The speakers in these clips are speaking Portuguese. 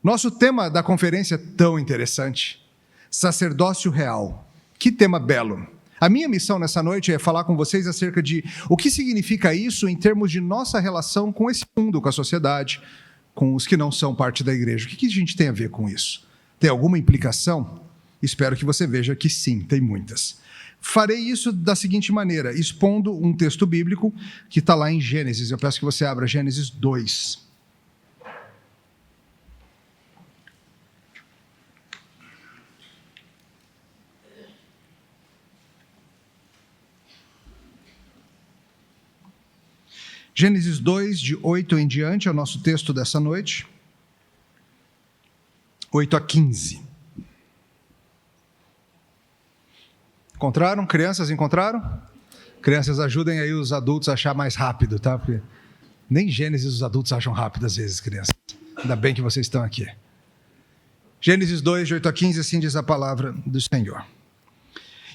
Nosso tema da conferência é tão interessante. Sacerdócio real. Que tema belo. A minha missão nessa noite é falar com vocês acerca de o que significa isso em termos de nossa relação com esse mundo, com a sociedade, com os que não são parte da igreja. O que a gente tem a ver com isso? Tem alguma implicação? Espero que você veja que sim, tem muitas. Farei isso da seguinte maneira, expondo um texto bíblico que está lá em Gênesis. Eu peço que você abra Gênesis 2. Gênesis 2, de 8 em diante, é o nosso texto dessa noite. 8 a 15. Encontraram? Crianças encontraram? Crianças, ajudem aí os adultos a achar mais rápido, tá? Porque nem Gênesis os adultos acham rápido às vezes, crianças. Ainda bem que vocês estão aqui. Gênesis 2, de 8 a 15, assim diz a palavra do Senhor.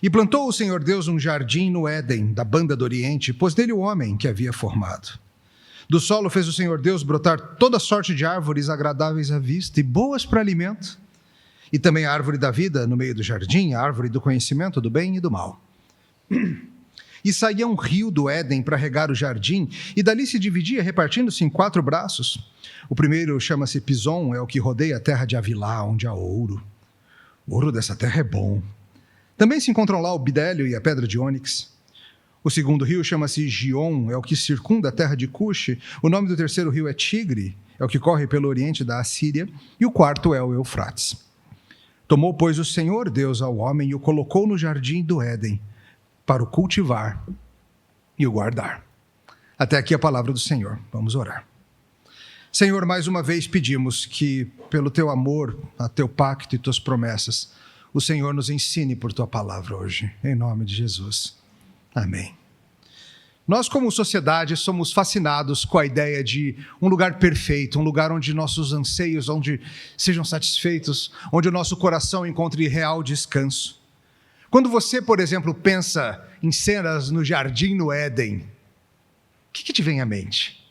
E plantou o Senhor Deus um jardim no Éden, da banda do Oriente, pôs nele o homem que havia formado. Do solo fez o Senhor Deus brotar toda sorte de árvores agradáveis à vista e boas para alimento, e também a árvore da vida no meio do jardim, a árvore do conhecimento do bem e do mal. E saía um rio do Éden para regar o jardim, e dali se dividia, repartindo-se em 4 braços. O primeiro chama-se Pison, é o que rodeia a terra de Avilá, onde há ouro. O ouro dessa terra é bom. Também se encontram lá o bidélio e a pedra de ônix. O segundo rio chama-se Gion, é o que circunda a terra de Cuxi. O nome do terceiro rio é Tigre, é o que corre pelo oriente da Assíria. E o quarto é o Eufrates. Tomou, pois, o Senhor Deus ao homem e o colocou no jardim do Éden, para o cultivar e o guardar. Até aqui a palavra do Senhor. Vamos orar. Senhor, mais uma vez pedimos que, pelo teu amor, a teu pacto e tuas promessas, o Senhor nos ensine por tua palavra hoje, em nome de Jesus. Amém. Nós, como sociedade, somos fascinados com a ideia de um lugar perfeito, um lugar onde nossos anseios onde sejam satisfeitos, onde o nosso coração encontre real descanso. Quando você, por exemplo, pensa em cenas no jardim no Éden, o que te vem à mente?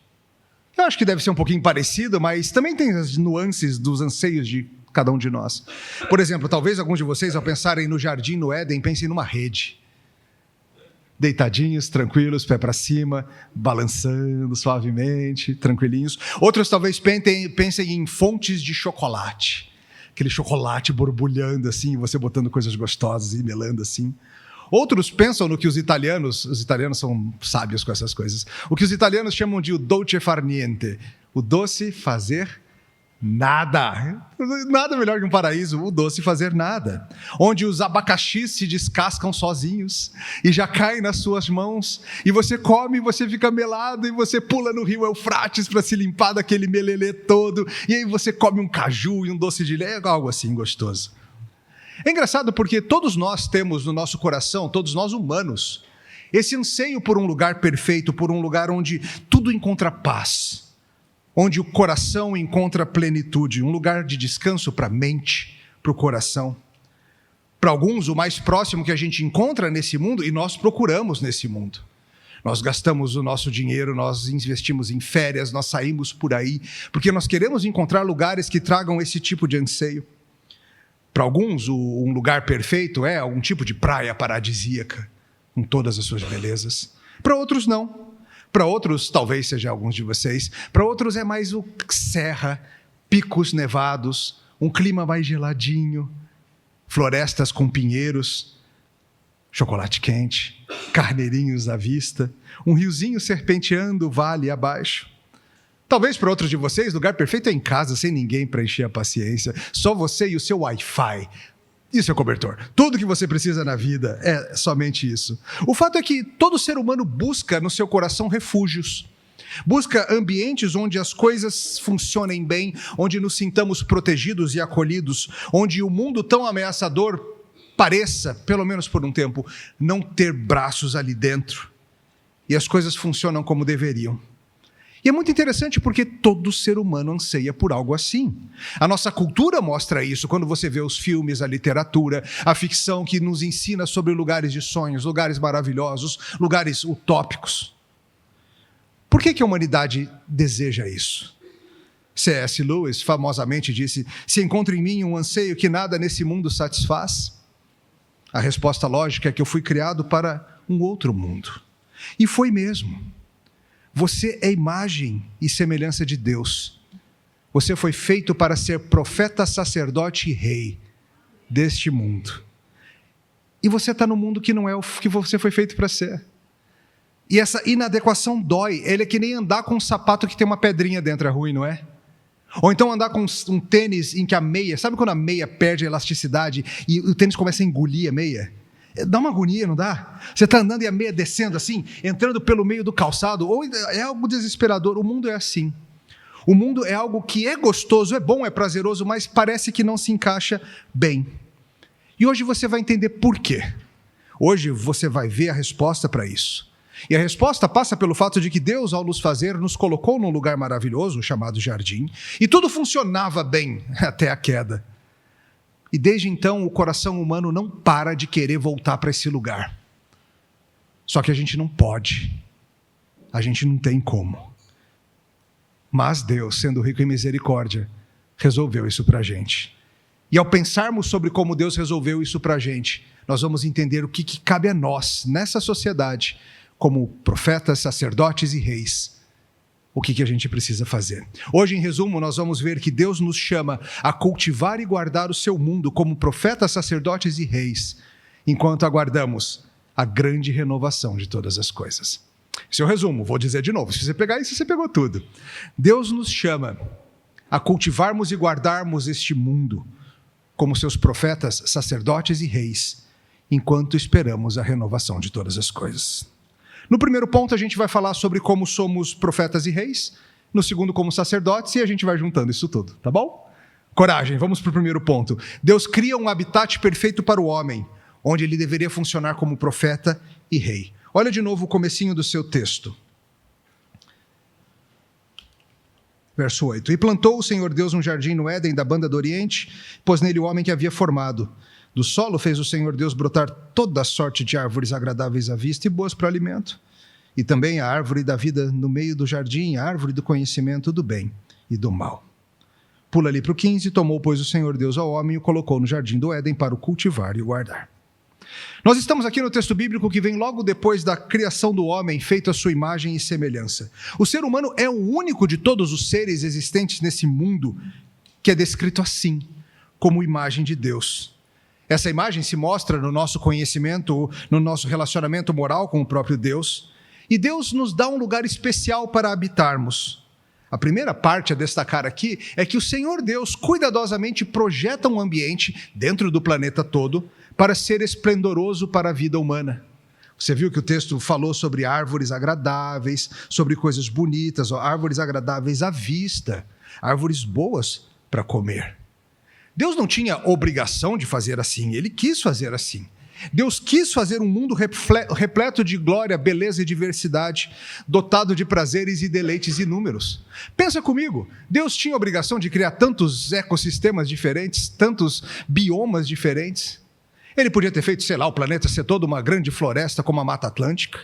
Eu acho que deve ser um pouquinho parecido, mas também tem as nuances dos anseios de cada um de nós. Por exemplo, talvez alguns de vocês, ao pensarem no jardim no Éden, pensem numa rede. Deitadinhos, tranquilos, pé para cima, balançando suavemente, tranquilinhos. Outros talvez pensem em fontes de chocolate. Aquele chocolate borbulhando assim, você botando coisas gostosas e melando assim. Outros pensam no que os italianos são sábios com essas coisas, o que os italianos chamam de o dolce far niente, o doce fazer nada. Nada melhor que um paraíso, o doce fazer nada. Onde os abacaxis se descascam sozinhos e já caem nas suas mãos. E você come, você fica melado e você pula no rio Eufrates para se limpar daquele melelê todo. E aí você come um caju e um doce de leite, algo assim gostoso. É engraçado porque todos nós temos no nosso coração, todos nós humanos, esse anseio por um lugar perfeito, por um lugar onde tudo encontra paz, onde o coração encontra plenitude, um lugar de descanso para a mente, para o coração. Para alguns, o mais próximo que a gente encontra nesse mundo, e nós procuramos nesse mundo. Nós gastamos o nosso dinheiro, nós investimos em férias, nós saímos por aí, porque nós queremos encontrar lugares que tragam esse tipo de anseio. Para alguns, um lugar perfeito é algum tipo de praia paradisíaca, com todas as suas belezas. Para outros, não. Para outros, talvez seja alguns de vocês, para outros é mais o serra, picos nevados, um clima mais geladinho, florestas com pinheiros, chocolate quente, carneirinhos à vista, um riozinho serpenteando o vale abaixo. Talvez para outros de vocês, lugar perfeito é em casa, sem ninguém para encher a paciência, só você e o seu Wi-Fi. E o seu cobertor. Tudo que você precisa na vida é somente isso. O fato é que todo ser humano busca no seu coração refúgios. Busca ambientes onde as coisas funcionem bem, onde nos sintamos protegidos e acolhidos, onde o mundo tão ameaçador pareça, pelo menos por um tempo, não ter braços ali dentro. E as coisas funcionam como deveriam. E é muito interessante porque todo ser humano anseia por algo assim. A nossa cultura mostra isso quando você vê os filmes, a literatura, a ficção que nos ensina sobre lugares de sonhos, lugares maravilhosos, lugares utópicos. Por que a humanidade deseja isso? C.S. Lewis famosamente disse: se encontro em mim um anseio que nada nesse mundo satisfaz, a resposta lógica é que eu fui criado para um outro mundo. E foi mesmo. Você é imagem e semelhança de Deus. Você foi feito para ser profeta, sacerdote e rei deste mundo. E você está no mundo que não é o que você foi feito para ser. E essa inadequação dói. Ele é que nem andar com um sapato que tem uma pedrinha dentro, é ruim, não é? Ou então andar com um tênis em que a meia... Sabe quando a meia perde a elasticidade e o tênis começa a engolir a meia? Dá uma agonia, não dá? Você está andando e a meia descendo assim, entrando pelo meio do calçado, ou é algo desesperador. O mundo é assim. O mundo é algo que é gostoso, é bom, é prazeroso, mas parece que não se encaixa bem. E hoje você vai entender por quê. Hoje você vai ver a resposta para isso. E a resposta passa pelo fato de que Deus, ao nos fazer, nos colocou num lugar maravilhoso, chamado jardim, e tudo funcionava bem até a queda. E desde então o coração humano não para de querer voltar para esse lugar. Só que a gente não pode. A gente não tem como. Mas Deus, sendo rico em misericórdia, resolveu isso para a gente. E ao pensarmos sobre como Deus resolveu isso para a gente, nós vamos entender o que cabe a nós, nessa sociedade, como profetas, sacerdotes e reis, o que a gente precisa fazer. Hoje, em resumo, nós vamos ver que Deus nos chama a cultivar e guardar o seu mundo como profetas, sacerdotes e reis, enquanto aguardamos a grande renovação de todas as coisas. Esse é o resumo, vou dizer de novo, se você pegar isso, você pegou tudo. Deus nos chama a cultivarmos e guardarmos este mundo como seus profetas, sacerdotes e reis, enquanto esperamos a renovação de todas as coisas. No primeiro ponto, a gente vai falar sobre como somos profetas e reis. No segundo, como sacerdotes, e a gente vai juntando isso tudo, tá bom? Coragem, vamos para o primeiro ponto. Deus cria um habitat perfeito para o homem, onde ele deveria funcionar como profeta e rei. Olha de novo o comecinho do seu texto. Verso 8. E plantou o Senhor Deus um jardim no Éden da banda do Oriente, pôs nele o homem que havia formado. Do solo fez o Senhor Deus brotar toda a sorte de árvores agradáveis à vista e boas para alimento. E também a árvore da vida no meio do jardim, a árvore do conhecimento do bem e do mal. Pula ali para o 15. Tomou, pois, o Senhor Deus ao homem e o colocou no jardim do Éden para o cultivar e o guardar. Nós estamos aqui no texto bíblico que vem logo depois da criação do homem, feito à sua imagem e semelhança. O ser humano é o único de todos os seres existentes nesse mundo que é descrito assim, como imagem de Deus. Essa imagem se mostra no nosso conhecimento, no nosso relacionamento moral com o próprio Deus. E Deus nos dá um lugar especial para habitarmos. A primeira parte a destacar aqui é que o Senhor Deus cuidadosamente projeta um ambiente dentro do planeta todo para ser esplendoroso para a vida humana. Você viu que o texto falou sobre árvores agradáveis, sobre coisas bonitas, árvores agradáveis à vista, árvores boas para comer. Deus não tinha obrigação de fazer assim, ele quis fazer assim. Deus quis fazer um mundo repleto de glória, beleza e diversidade, dotado de prazeres e deleites inúmeros. Pensa comigo, Deus tinha obrigação de criar tantos ecossistemas diferentes, tantos biomas diferentes. Ele podia ter feito, sei lá, o planeta ser toda uma grande floresta como a Mata Atlântica,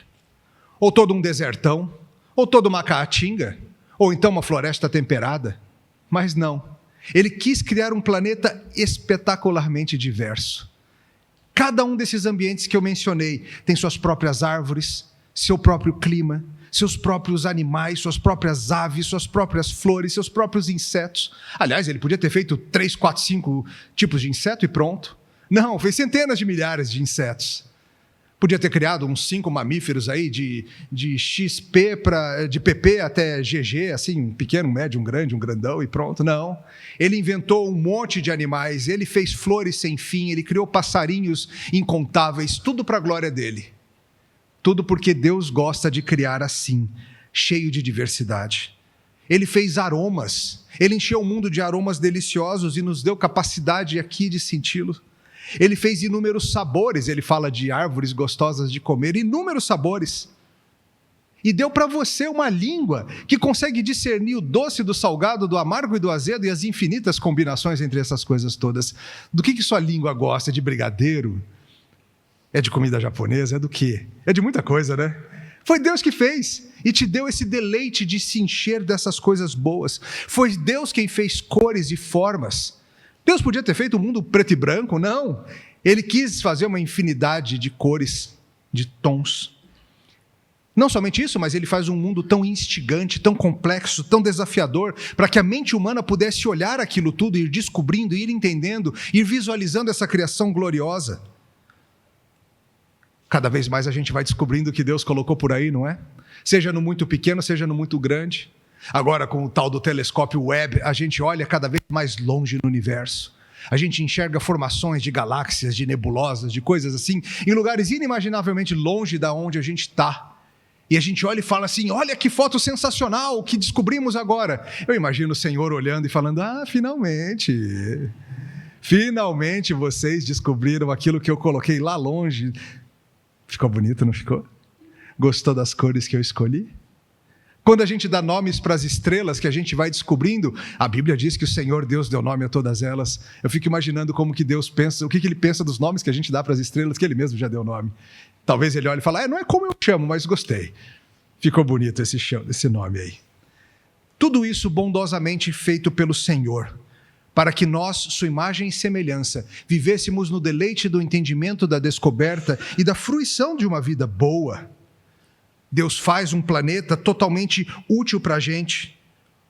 ou todo um desertão, ou toda uma caatinga, ou então uma floresta temperada. Mas não. Ele quis criar um planeta espetacularmente diverso. Cada um desses ambientes que eu mencionei tem suas próprias árvores, seu próprio clima, seus próprios animais, suas próprias aves, suas próprias flores, seus próprios insetos. Aliás, ele podia ter feito 3, 4, 5 tipos de inseto e pronto. Não, fez centenas de milhares de insetos. Podia ter criado uns 5 mamíferos aí de XP, de PP até GG, assim, um pequeno, um médio, um grande, um grandão e pronto. Não. Ele inventou um monte de animais, ele fez flores sem fim, ele criou passarinhos incontáveis, tudo para a glória dele. Tudo porque Deus gosta de criar assim, cheio de diversidade. Ele fez aromas, ele encheu o mundo de aromas deliciosos e nos deu capacidade aqui de senti-lo. Ele fez inúmeros sabores, ele fala de árvores gostosas de comer, inúmeros sabores. E deu para você uma língua que consegue discernir o doce do salgado, do amargo e do azedo e as infinitas combinações entre essas coisas todas. Do que sua língua gosta? É de brigadeiro? É de comida japonesa? É do quê? É de muita coisa, né? Foi Deus que fez e te deu esse deleite de se encher dessas coisas boas. Foi Deus quem fez cores e formas. Deus podia ter feito um mundo preto e branco? Não. Ele quis fazer uma infinidade de cores, de tons. Não somente isso, mas ele faz um mundo tão instigante, tão complexo, tão desafiador, para que a mente humana pudesse olhar aquilo tudo, ir descobrindo, ir entendendo, ir visualizando essa criação gloriosa. Cada vez mais a gente vai descobrindo o que Deus colocou por aí, não é? Seja no muito pequeno, seja no muito grande. Agora, com o tal do telescópio Webb, a gente olha cada vez mais longe no universo. A gente enxerga formações de galáxias, de nebulosas, de coisas assim, em lugares inimaginavelmente longe da onde a gente está. E a gente olha e fala assim, olha que foto sensacional, que descobrimos agora. Eu imagino o Senhor olhando e falando, finalmente vocês descobriram aquilo que eu coloquei lá longe. Ficou bonito, não ficou? Gostou das cores que eu escolhi? Quando a gente dá nomes para as estrelas que a gente vai descobrindo, a Bíblia diz que o Senhor Deus deu nome a todas elas. Eu fico imaginando como que Deus pensa, o que Ele pensa dos nomes que a gente dá para as estrelas, que Ele mesmo já deu nome. Talvez Ele olhe e fale, não é como eu chamo, mas gostei. Ficou bonito esse nome aí. Tudo isso bondosamente feito pelo Senhor, para que nós, sua imagem e semelhança, vivêssemos no deleite do entendimento, da descoberta e da fruição de uma vida boa. Deus faz um planeta totalmente útil para a gente,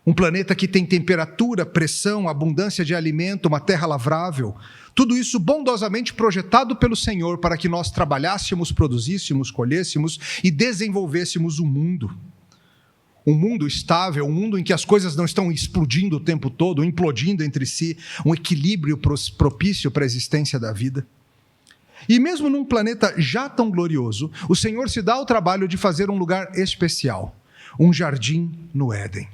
um planeta que tem temperatura, pressão, abundância de alimento, uma terra lavrável, tudo isso bondosamente projetado pelo Senhor para que nós trabalhássemos, produzíssemos, colhêssemos e desenvolvêssemos o mundo. Um mundo estável, um mundo em que as coisas não estão explodindo o tempo todo, implodindo entre si, um equilíbrio propício para a existência da vida. E mesmo num planeta já tão glorioso, o Senhor se dá ao trabalho de fazer um lugar especial, um jardim no Éden.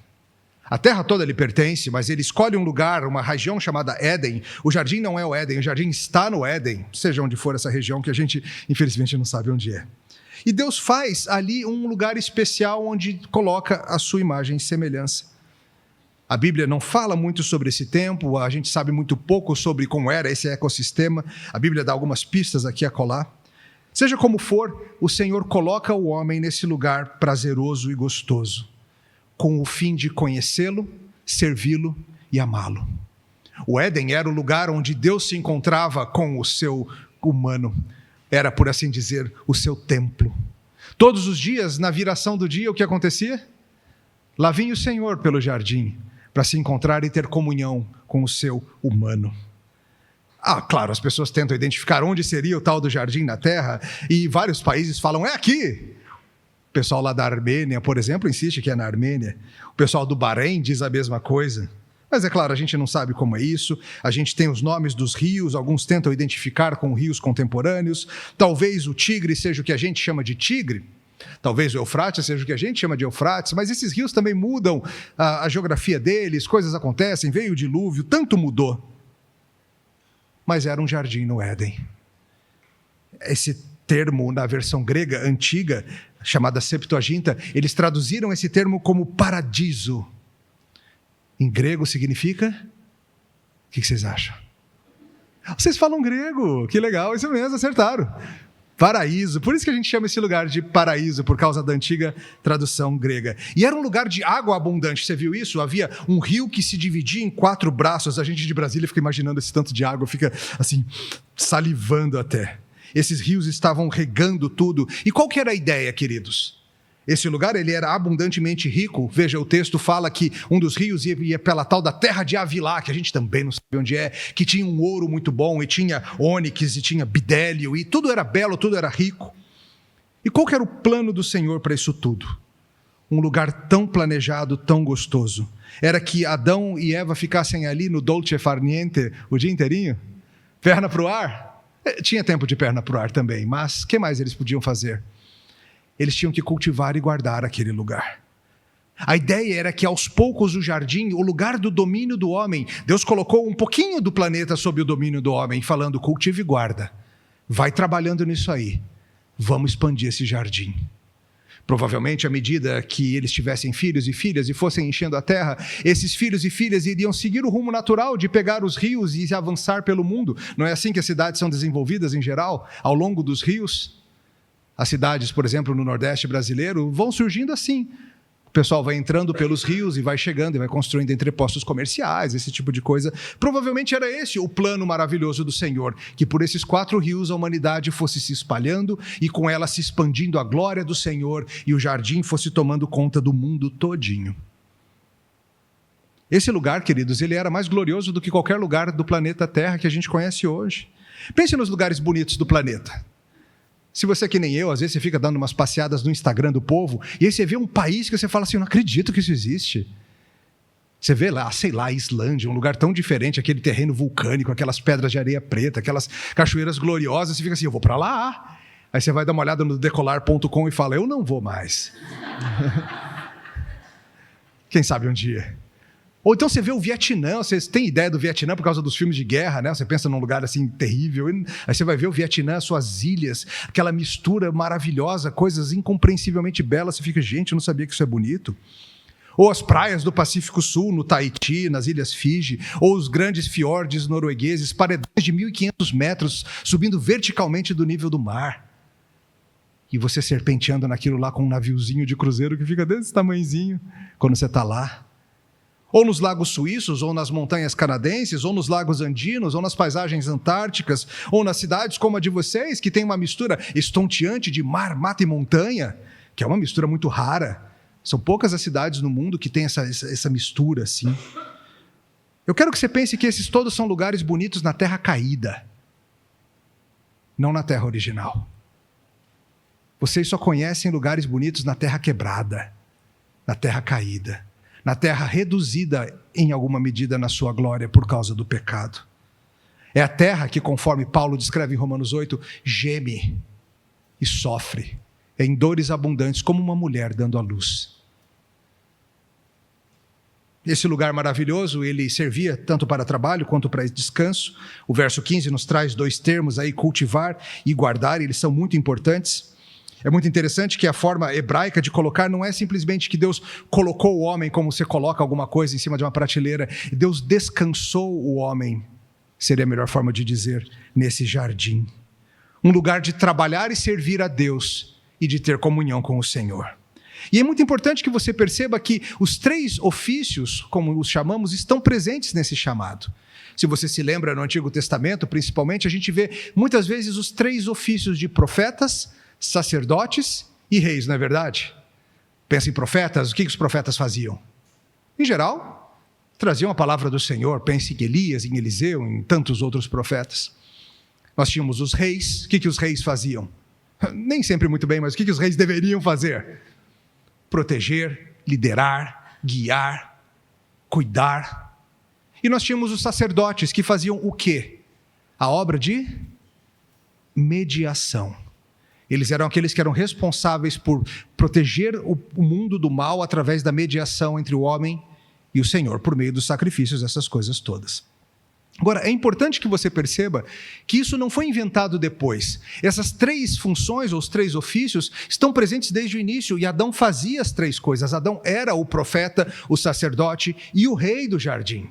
A terra toda lhe pertence, mas ele escolhe um lugar, uma região chamada Éden. O jardim não é o Éden, o jardim está no Éden, seja onde for essa região que a gente, infelizmente, não sabe onde é. E Deus faz ali um lugar especial onde coloca a sua imagem e semelhança. A Bíblia não fala muito sobre esse tempo, a gente sabe muito pouco sobre como era esse ecossistema. A Bíblia dá algumas pistas aqui e acolá. Seja como for, o Senhor coloca o homem nesse lugar prazeroso e gostoso, com o fim de conhecê-lo, servi-lo e amá-lo. O Éden era o lugar onde Deus se encontrava com o seu humano. Era, por assim dizer, o seu templo. Todos os dias, na viração do dia, o que acontecia? Lá vinha o Senhor pelo jardim, para se encontrar e ter comunhão com o seu humano. Claro, as pessoas tentam identificar onde seria o tal do jardim na Terra, e vários países falam, é aqui. O pessoal lá da Armênia, por exemplo, insiste que é na Armênia. O pessoal do Bahrein diz a mesma coisa. Mas é claro, a gente não sabe como é isso. A gente tem os nomes dos rios, alguns tentam identificar com rios contemporâneos. Talvez o Tigre seja o que a gente chama de Tigre. Talvez o Eufrates seja o que a gente chama de Eufrates, mas esses rios também mudam a geografia deles, coisas acontecem, veio o dilúvio, tanto mudou. Mas era um jardim no Éden. Esse termo, na versão grega antiga, chamada Septuaginta, eles traduziram esse termo como paradiso. Em grego significa? O que vocês acham? Vocês falam grego, que legal, isso mesmo, acertaram. Paraíso, por isso que a gente chama esse lugar de paraíso, por causa da antiga tradução grega. E era um lugar de água abundante, você viu isso? Havia um rio que se dividia em 4 braços, a gente de Brasília fica imaginando esse tanto de água, fica assim, salivando até. Esses rios estavam regando tudo. E qual que era a ideia, queridos? Esse lugar ele era abundantemente rico. Veja, o texto fala que um dos rios ia pela tal da terra de Avilá, que a gente também não sabe onde é, que tinha um ouro muito bom, e tinha ônix, e tinha bidélio, e tudo era belo, tudo era rico. E qual que era o plano do Senhor para isso tudo? Um lugar tão planejado, tão gostoso. Era que Adão e Eva ficassem ali no dolce far niente o dia inteirinho? Perna para o ar? Tinha tempo de perna para o ar também, mas o que mais eles podiam fazer? Eles tinham que cultivar e guardar aquele lugar. A ideia era que aos poucos o jardim, o lugar do domínio do homem, Deus colocou um pouquinho do planeta sob o domínio do homem, falando, cultiva e guarda. Vai trabalhando nisso aí. Vamos expandir esse jardim. Provavelmente, à medida que eles tivessem filhos e filhas e fossem enchendo a terra, esses filhos e filhas iriam seguir o rumo natural de pegar os rios e avançar pelo mundo. Não é assim que as cidades são desenvolvidas em geral, ao longo dos rios? As cidades, por exemplo, no Nordeste brasileiro, vão surgindo assim. O pessoal vai entrando pelos rios e vai chegando e vai construindo entrepostos comerciais, esse tipo de coisa. Provavelmente era esse o plano maravilhoso do Senhor, que por esses 4 rios a humanidade fosse se espalhando e com ela se expandindo a glória do Senhor e o jardim fosse tomando conta do mundo todinho. Esse lugar, queridos, ele era mais glorioso do que qualquer lugar do planeta Terra que a gente conhece hoje. Pense nos lugares bonitos do planeta. Se você é que nem eu, às vezes você fica dando umas passeadas no Instagram do povo, e aí você vê um país que você fala assim, eu não acredito que isso existe. Você vê lá, sei lá, a Islândia, um lugar tão diferente, aquele terreno vulcânico, aquelas pedras de areia preta, aquelas cachoeiras gloriosas, você fica assim, eu vou para lá. Aí você vai dar uma olhada no decolar.com e fala, eu não vou mais. Quem sabe um dia. Ou então você vê o Vietnã, vocês têm ideia do Vietnã por causa dos filmes de guerra, né? Você pensa num lugar assim terrível, aí você vai ver o Vietnã, suas ilhas, aquela mistura maravilhosa, coisas incompreensivelmente belas, você fica, gente, eu não sabia que isso é bonito. Ou as praias do Pacífico Sul, no Tahiti, nas Ilhas Fiji, ou os grandes fiordes noruegueses, paredões de 1.500 metros, subindo verticalmente do nível do mar. E você serpenteando naquilo lá com um naviozinho de cruzeiro que fica desse tamanhozinho, quando você está lá. Ou nos lagos suíços, ou nas montanhas canadenses, ou nos lagos andinos, ou nas paisagens antárticas, ou nas cidades como a de vocês, que tem uma mistura estonteante de mar, mata e montanha, que é uma mistura muito rara. São poucas as cidades no mundo que têm essa mistura assim. Eu quero que você pense que esses todos são lugares bonitos na terra caída, não na terra original. Vocês só conhecem lugares bonitos na terra quebrada, na terra caída, na terra reduzida em alguma medida na sua glória por causa do pecado. É a terra que, conforme Paulo descreve em Romanos 8, geme e sofre, em dores abundantes, como uma mulher dando à luz. Esse lugar maravilhoso, ele servia tanto para trabalho quanto para descanso. O verso 15 nos traz 2 termos aí, cultivar e guardar, eles são muito importantes. É muito interessante que a forma hebraica de colocar não é simplesmente que Deus colocou o homem como você coloca alguma coisa em cima de uma prateleira. Deus descansou o homem, seria a melhor forma de dizer, nesse jardim. Um lugar de trabalhar e servir a Deus e de ter comunhão com o Senhor. E é muito importante que você perceba que os 3 ofícios, como os chamamos, estão presentes nesse chamado. Se você se lembra no Antigo Testamento, principalmente, a gente vê muitas vezes os 3 ofícios de profetas, sacerdotes e reis, não é verdade? Pensa em profetas, o que os profetas faziam? Em geral, traziam a palavra do Senhor. Pense em Elias, em Eliseu, em tantos outros profetas. Nós tínhamos os reis. O que os reis faziam? Nem sempre muito bem, mas o que os reis deveriam fazer? Proteger, liderar, guiar, cuidar. E nós tínhamos os sacerdotes que faziam o quê? A obra de mediação. Eles eram aqueles que eram responsáveis por proteger o mundo do mal através da mediação entre o homem e o Senhor, por meio dos sacrifícios, essas coisas todas. Agora, é importante que você perceba que isso não foi inventado depois. Essas 3 funções, ou os 3 ofícios, estão presentes desde o início, e Adão fazia as 3 coisas. Adão era o profeta, o sacerdote e o rei do jardim.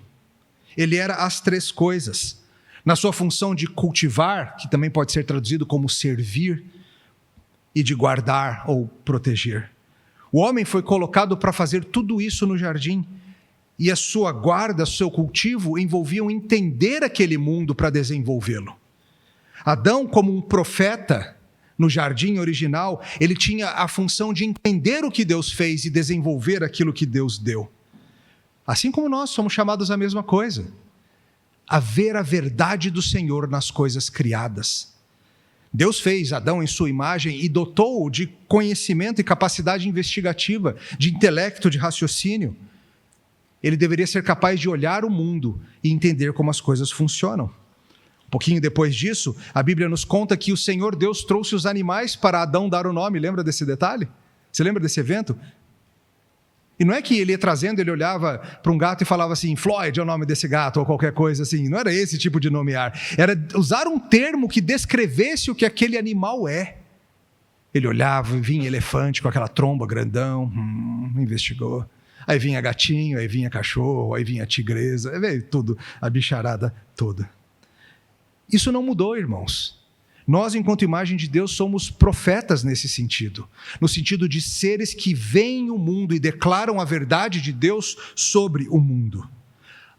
Ele era as 3 coisas. Na sua função de cultivar, que também pode ser traduzido como servir, e de guardar ou proteger. O homem foi colocado para fazer tudo isso no jardim, e a sua guarda, o seu cultivo, envolviam entender aquele mundo para desenvolvê-lo. Adão, como um profeta no jardim original, ele tinha a função de entender o que Deus fez e desenvolver aquilo que Deus deu. Assim como nós somos chamados à mesma coisa, a ver a verdade do Senhor nas coisas criadas. Deus fez Adão em sua imagem e dotou-o de conhecimento e capacidade investigativa, de intelecto, de raciocínio. Ele deveria ser capaz de olhar o mundo e entender como as coisas funcionam. Um pouquinho depois disso, a Bíblia nos conta que o Senhor Deus trouxe os animais para Adão dar o nome. Lembra desse detalhe? Você lembra desse evento? E não é que ele ia trazendo, ele olhava para um gato e falava assim, Floyd é o nome desse gato, ou qualquer coisa assim. Não era esse tipo de nomear. Era usar um termo que descrevesse o que aquele animal é. Ele olhava e vinha elefante com aquela tromba grandão, investigou. Aí vinha gatinho, aí vinha cachorro, aí vinha tigresa, aí veio tudo, a bicharada toda. Isso não mudou, irmãos. Nós, enquanto imagem de Deus, somos profetas nesse sentido. No sentido de seres que veem o mundo e declaram a verdade de Deus sobre o mundo.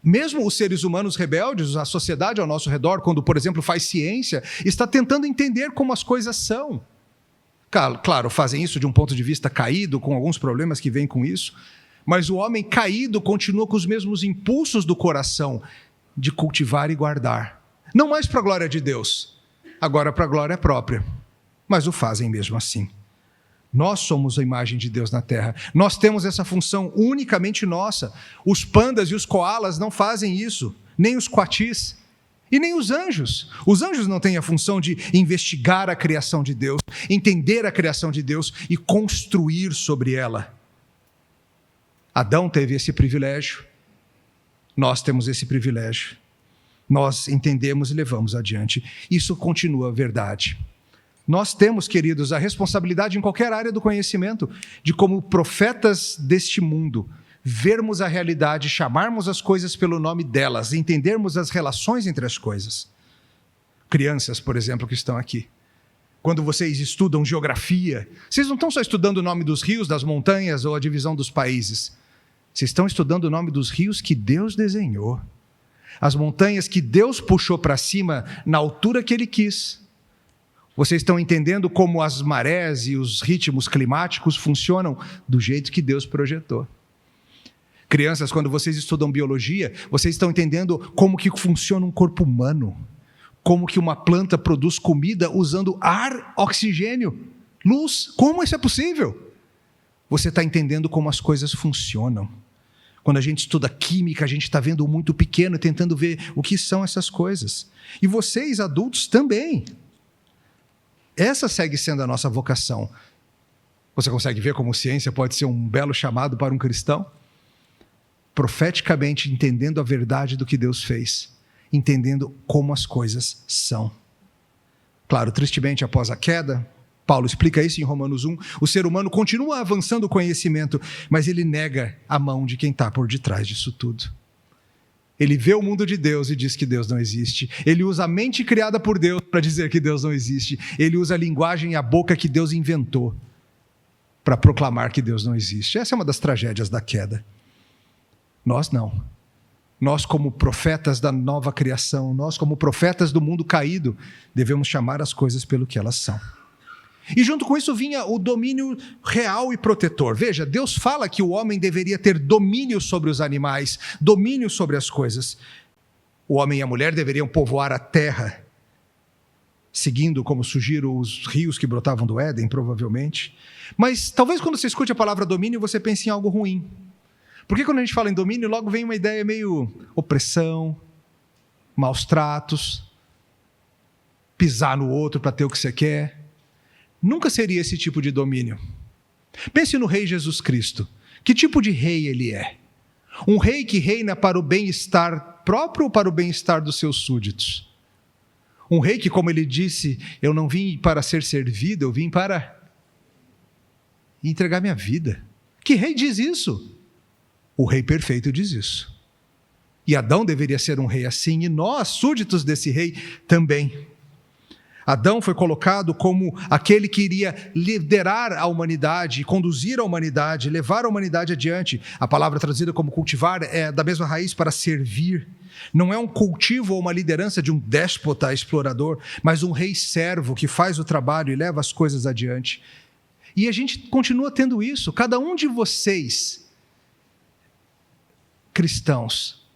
Mesmo os seres humanos rebeldes, a sociedade ao nosso redor, quando, por exemplo, faz ciência, está tentando entender como as coisas são. Claro, fazem isso de um ponto de vista caído, com alguns problemas que vêm com isso, mas o homem caído continua com os mesmos impulsos do coração de cultivar e guardar. Não mais para a glória de Deus, agora para a glória própria, mas o fazem mesmo assim. Nós somos a imagem de Deus na Terra. Nós temos essa função unicamente nossa. Os pandas e os koalas não fazem isso, nem os coatis e nem os anjos. Os anjos não têm a função de investigar a criação de Deus, entender a criação de Deus e construir sobre ela. Adão teve esse privilégio. Nós temos esse privilégio. Nós entendemos e levamos adiante. Isso continua verdade. Nós temos, queridos, a responsabilidade em qualquer área do conhecimento de, como profetas deste mundo, vermos a realidade, chamarmos as coisas pelo nome delas, entendermos as relações entre as coisas. Crianças, por exemplo, que estão aqui. Quando vocês estudam geografia, vocês não estão só estudando o nome dos rios, das montanhas ou a divisão dos países. Vocês estão estudando o nome dos rios que Deus desenhou. As montanhas que Deus puxou para cima na altura que Ele quis. Vocês estão entendendo como as marés e os ritmos climáticos funcionam do jeito que Deus projetou. Crianças, quando vocês estudam biologia, vocês estão entendendo como que funciona um corpo humano. Como que uma planta produz comida usando ar, oxigênio, luz. Como isso é possível? Você está entendendo como as coisas funcionam. Quando a gente estuda química, a gente está vendo o muito pequeno, tentando ver o que são essas coisas. E vocês, adultos, também. Essa segue sendo a nossa vocação. Você consegue ver como ciência pode ser um belo chamado para um cristão? Profeticamente entendendo a verdade do que Deus fez, entendendo como as coisas são. Claro, tristemente, após a queda, Paulo explica isso em Romanos 1, o ser humano continua avançando o conhecimento, mas ele nega a mão de quem está por detrás disso tudo. Ele vê o mundo de Deus e diz que Deus não existe. Ele usa a mente criada por Deus para dizer que Deus não existe. Ele usa a linguagem e a boca que Deus inventou para proclamar que Deus não existe. Essa é uma das tragédias da queda. Nós não. Nós, como profetas da nova criação, nós, como profetas do mundo caído, devemos chamar as coisas pelo que elas são. E junto com isso vinha o domínio real e protetor. Veja, Deus fala que o homem deveria ter domínio sobre os animais, domínio sobre as coisas. O homem e a mulher deveriam povoar a terra, seguindo como surgiram os rios que brotavam do Éden, provavelmente. Mas talvez quando você escute a palavra domínio, você pense em algo ruim. Porque quando a gente fala em domínio, logo vem uma ideia meio opressão, maus tratos, pisar no outro para ter o que você quer. Nunca seria esse tipo de domínio. Pense no rei Jesus Cristo. Que tipo de rei ele é? Um rei que reina para o bem-estar próprio ou para o bem-estar dos seus súditos? Um rei que, como ele disse, eu não vim para ser servido, eu vim para entregar minha vida. Que rei diz isso? O rei perfeito diz isso. E Adão deveria ser um rei assim, e nós, súditos desse rei, também. Adão foi colocado como aquele que iria liderar a humanidade, conduzir a humanidade, levar a humanidade adiante. A palavra traduzida como cultivar é da mesma raiz para servir. Não é um cultivo ou uma liderança de um déspota explorador, mas um rei servo que faz o trabalho e leva as coisas adiante. E a gente continua tendo isso. Cada um de vocês, cristãos,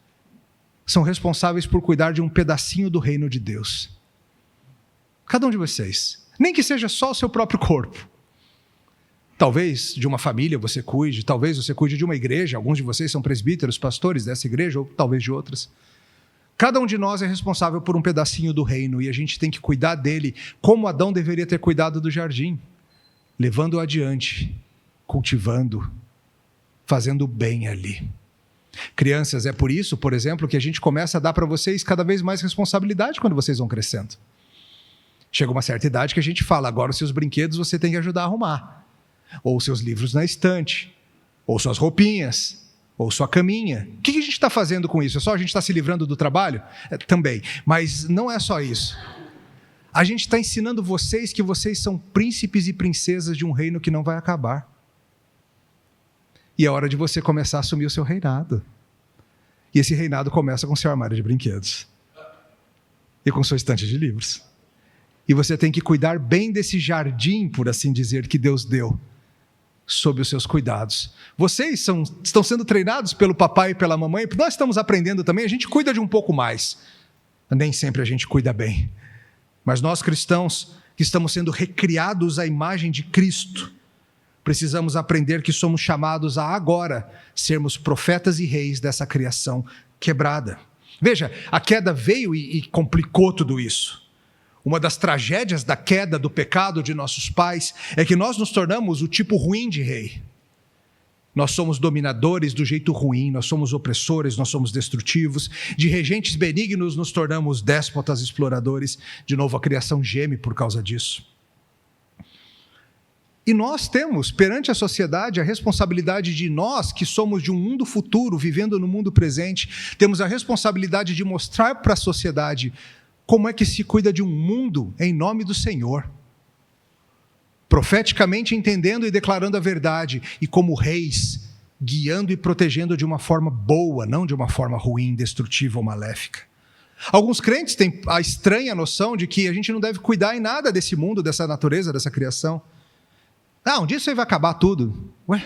são responsáveis por cuidar de um pedacinho do reino de Deus. Cada um de vocês. Nem que seja só o seu próprio corpo. Talvez de uma família você cuide, talvez você cuide de uma igreja, alguns de vocês são presbíteros, pastores dessa igreja, ou talvez de outras. Cada um de nós é responsável por um pedacinho do reino, e a gente tem que cuidar dele, como Adão deveria ter cuidado do jardim, levando-o adiante, cultivando, fazendo bem ali. Crianças, é por isso, por exemplo, que a gente começa a dar para vocês cada vez mais responsabilidade quando vocês vão crescendo. Chega uma certa idade que a gente fala, agora os seus brinquedos você tem que ajudar a arrumar. Ou seus livros na estante, ou suas roupinhas, ou sua caminha. O que a gente está fazendo com isso? É só a gente está se livrando do trabalho? Também, mas não é só isso. A gente está ensinando vocês que vocês são príncipes e princesas de um reino que não vai acabar. E é hora de você começar a assumir o seu reinado. E esse reinado começa com seu armário de brinquedos. E com sua estante de livros. E você tem que cuidar bem desse jardim, por assim dizer, que Deus deu, sob os seus cuidados. Vocês estão sendo treinados pelo papai e pela mamãe, nós estamos aprendendo também, a gente cuida de um pouco mais. Nem sempre a gente cuida bem. Mas nós cristãos, que estamos sendo recriados à imagem de Cristo, precisamos aprender que somos chamados a agora sermos profetas e reis dessa criação quebrada. Veja, a queda veio e complicou tudo isso. Uma das tragédias da queda, do pecado de nossos pais, é que nós nos tornamos o tipo ruim de rei. Nós somos dominadores do jeito ruim, nós somos opressores, nós somos destrutivos. De regentes benignos nos tornamos déspotas exploradores. De novo, a criação geme por causa disso. E nós temos, perante a sociedade, a responsabilidade de nós, que somos de um mundo futuro, vivendo no mundo presente, temos a responsabilidade de mostrar para a sociedade como é que se cuida de um mundo em nome do Senhor. Profeticamente entendendo e declarando a verdade, e como reis, guiando e protegendo de uma forma boa, não de uma forma ruim, destrutiva ou maléfica. Alguns crentes têm a estranha noção de que a gente não deve cuidar em nada desse mundo, dessa natureza, dessa criação. Um dia isso aí vai acabar tudo. Ué?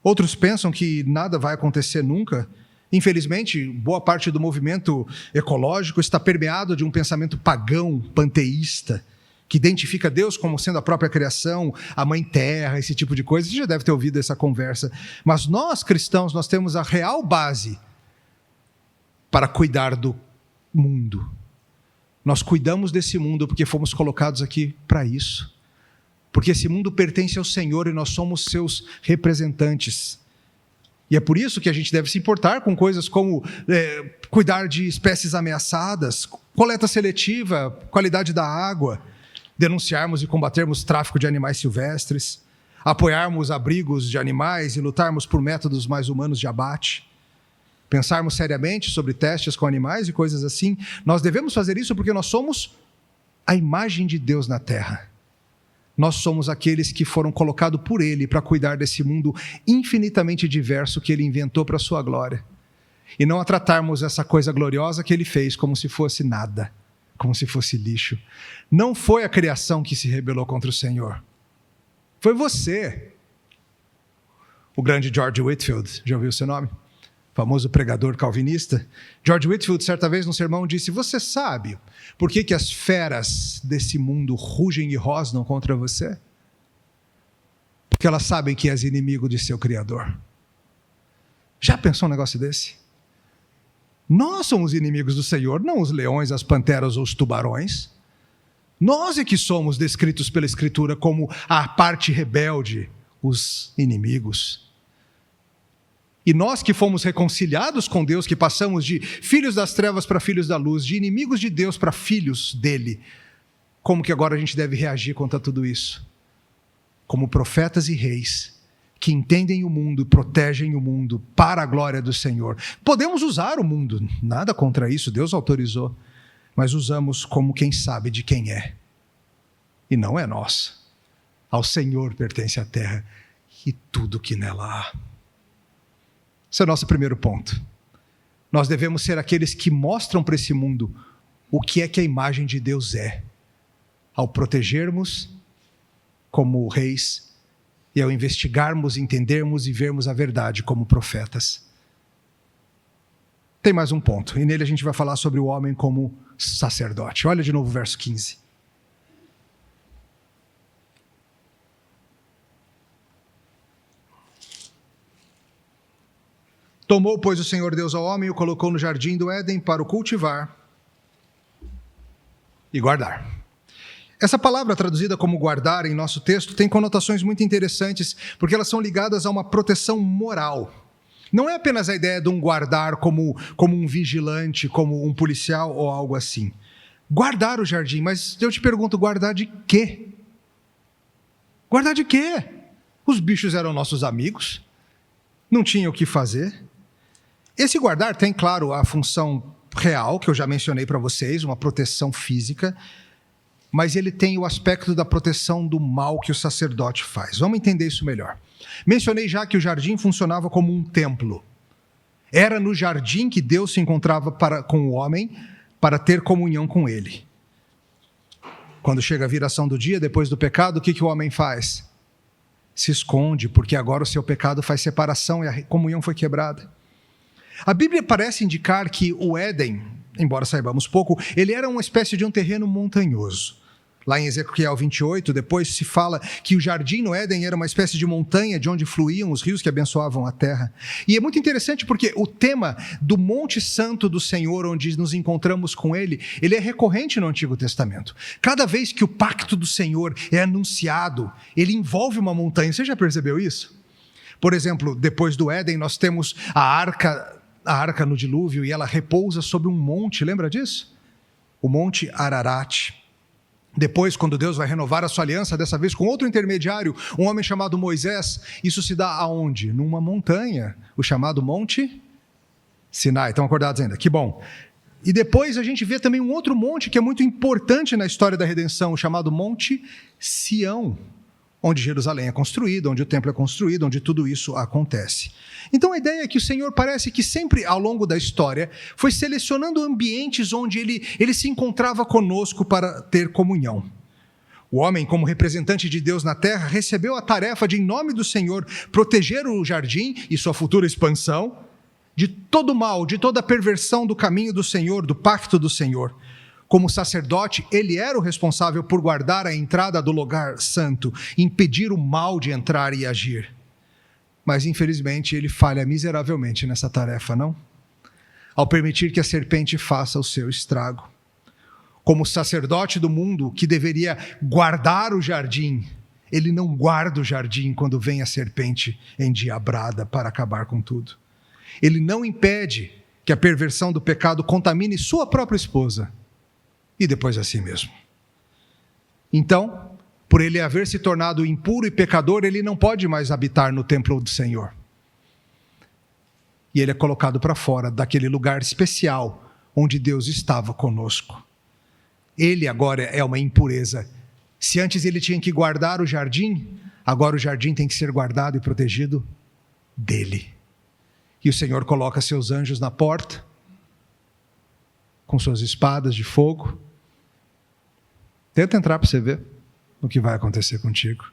Outros pensam que nada vai acontecer nunca. Infelizmente, boa parte do movimento ecológico está permeado de um pensamento pagão, panteísta, que identifica Deus como sendo a própria criação, a mãe terra, esse tipo de coisa. Você já deve ter ouvido essa conversa. Mas nós, cristãos, nós temos a real base para cuidar do mundo. Nós cuidamos desse mundo porque fomos colocados aqui para isso. Porque esse mundo pertence ao Senhor e nós somos seus representantes. E é por isso que a gente deve se importar com coisas como cuidar de espécies ameaçadas, coleta seletiva, qualidade da água, denunciarmos e combatermos tráfico de animais silvestres, apoiarmos abrigos de animais e lutarmos por métodos mais humanos de abate, pensarmos seriamente sobre testes com animais e coisas assim. Nós devemos fazer isso porque nós somos a imagem de Deus na terra. Nós somos aqueles que foram colocados por Ele para cuidar desse mundo infinitamente diverso que Ele inventou para a sua glória. E não a tratarmos essa coisa gloriosa que Ele fez como se fosse nada, como se fosse lixo. Não foi a criação que se rebelou contra o Senhor. Foi você. O grande George Whitefield, já ouviu o seu nome? Famoso pregador calvinista. George Whitefield, certa vez, num sermão, disse: você sabe por que as feras desse mundo rugem e rosnam contra você? Porque elas sabem que és inimigo de seu Criador. Já pensou um negócio desse? Nós somos inimigos do Senhor, não os leões, as panteras ou os tubarões. Nós é que somos descritos pela Escritura como a parte rebelde, os inimigos. E nós que fomos reconciliados com Deus, que passamos de filhos das trevas para filhos da luz, de inimigos de Deus para filhos dele, como que agora a gente deve reagir contra tudo isso? Como profetas e reis, que entendem o mundo, protegem o mundo para a glória do Senhor. Podemos usar o mundo, nada contra isso, Deus autorizou, mas usamos como quem sabe de quem é. E não é nosso. Ao Senhor pertence a terra e tudo que nela há. Esse é o nosso primeiro ponto. Nós devemos ser aqueles que mostram para esse mundo o que é que a imagem de Deus é, ao protegermos como reis e ao investigarmos, entendermos e vermos a verdade como profetas. Tem mais um ponto, e nele a gente vai falar sobre o homem como sacerdote. Olha de novo o verso 15. Tomou, pois, o Senhor Deus ao homem e o colocou no jardim do Éden para o cultivar e guardar. Essa palavra traduzida como guardar em nosso texto tem conotações muito interessantes, porque elas são ligadas a uma proteção moral. Não é apenas a ideia de um guardar como um vigilante, como um policial ou algo assim. Guardar o jardim, mas eu te pergunto, guardar de quê? Guardar de quê? Os bichos eram nossos amigos, não tinham o que fazer. Esse guardar tem, claro, a função real, que eu já mencionei para vocês, uma proteção física, mas ele tem o aspecto da proteção do mal que o sacerdote faz. Vamos entender isso melhor. Mencionei já que o jardim funcionava como um templo. Era no jardim que Deus se encontrava com o homem para ter comunhão com ele. Quando chega a viração do dia, depois do pecado, o que o homem faz? Se esconde, porque agora o seu pecado faz separação e a comunhão foi quebrada. A Bíblia parece indicar que o Éden, embora saibamos pouco, ele era uma espécie de um terreno montanhoso. Lá em Ezequiel 28, depois se fala que o jardim no Éden era uma espécie de montanha de onde fluíam os rios que abençoavam a terra. E é muito interessante porque o tema do Monte Santo do Senhor, onde nos encontramos com ele é recorrente no Antigo Testamento. Cada vez que o pacto do Senhor é anunciado, ele envolve uma montanha. Você já percebeu isso? Por exemplo, depois do Éden, nós temos a arca no dilúvio e ela repousa sobre um monte, lembra disso? O Monte Ararat. Depois, quando Deus vai renovar a sua aliança, dessa vez com outro intermediário, um homem chamado Moisés, isso se dá aonde? Numa montanha, o chamado Monte Sinai. Estão acordados ainda? Que bom. E depois a gente vê também um outro monte que é muito importante na história da redenção, o chamado Monte Sião, onde Jerusalém é construída, onde o templo é construído, onde tudo isso acontece. Então a ideia é que o Senhor parece que sempre ao longo da história foi selecionando ambientes onde ele se encontrava conosco para ter comunhão. O homem, como representante de Deus na terra, recebeu a tarefa de, em nome do Senhor, proteger o jardim e sua futura expansão de todo mal, de toda perversão do caminho do Senhor, do pacto do Senhor. Como sacerdote, ele era o responsável por guardar a entrada do lugar santo, impedir o mal de entrar e agir. Mas, infelizmente, ele falha miseravelmente nessa tarefa, não? Ao permitir que a serpente faça o seu estrago. Como sacerdote do mundo, que deveria guardar o jardim, ele não guarda o jardim quando vem a serpente endiabrada para acabar com tudo. Ele não impede que a perversão do pecado contamine sua própria esposa, e depois a si mesmo. Então, por ele haver se tornado impuro e pecador, ele não pode mais habitar no templo do Senhor. E ele é colocado para fora daquele lugar especial onde Deus estava conosco. Ele agora é uma impureza. Se antes ele tinha que guardar o jardim, agora o jardim tem que ser guardado e protegido dele. E o Senhor coloca seus anjos na porta, com suas espadas de fogo. Tenta entrar para você ver o que vai acontecer contigo.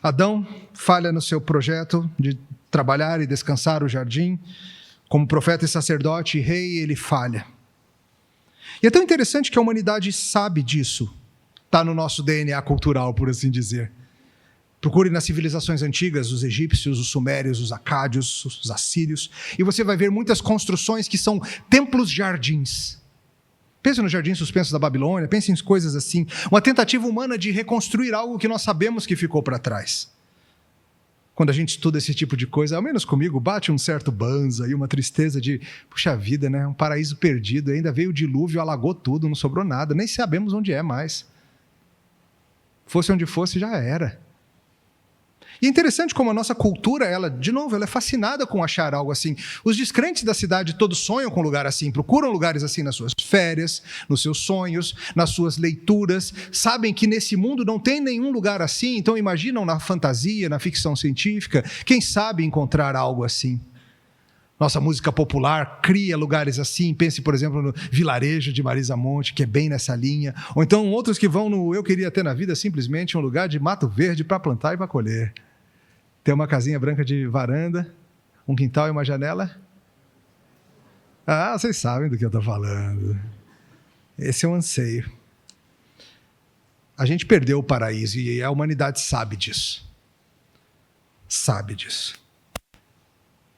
Adão falha no seu projeto de trabalhar e descansar o jardim. Como profeta e sacerdote e rei, ele falha. E é tão interessante que a humanidade sabe disso. Está no nosso DNA cultural, por assim dizer. Procure nas civilizações antigas, os egípcios, os sumérios, os acádios, os assírios, e você vai ver muitas construções que são templos-jardins. Pense no jardim suspenso da Babilônia, pense em coisas assim. Uma tentativa humana de reconstruir algo que nós sabemos que ficou para trás. Quando a gente estuda esse tipo de coisa, ao menos comigo, bate um certo banza e uma tristeza de, puxa vida, né? Um paraíso perdido, ainda veio o dilúvio, alagou tudo, não sobrou nada, nem sabemos onde é mais. Fosse onde fosse, já era. E é interessante como a nossa cultura, ela é fascinada com achar algo assim. Os descrentes da cidade todos sonham com um lugar assim, procuram lugares assim nas suas férias, nos seus sonhos, nas suas leituras, sabem que nesse mundo não tem nenhum lugar assim, então imaginam na fantasia, na ficção científica, quem sabe encontrar algo assim. Nossa música popular cria lugares assim, pense, por exemplo, no Vilarejo de Marisa Monte, que é bem nessa linha, ou então outros que vão no Eu Queria Ter na Vida, simplesmente um lugar de mato verde para plantar e para colher. Tem uma casinha branca de varanda, um quintal e uma janela. Ah, vocês sabem do que eu estou falando. Esse é um anseio. A gente perdeu o paraíso e a humanidade sabe disso. Sabe disso.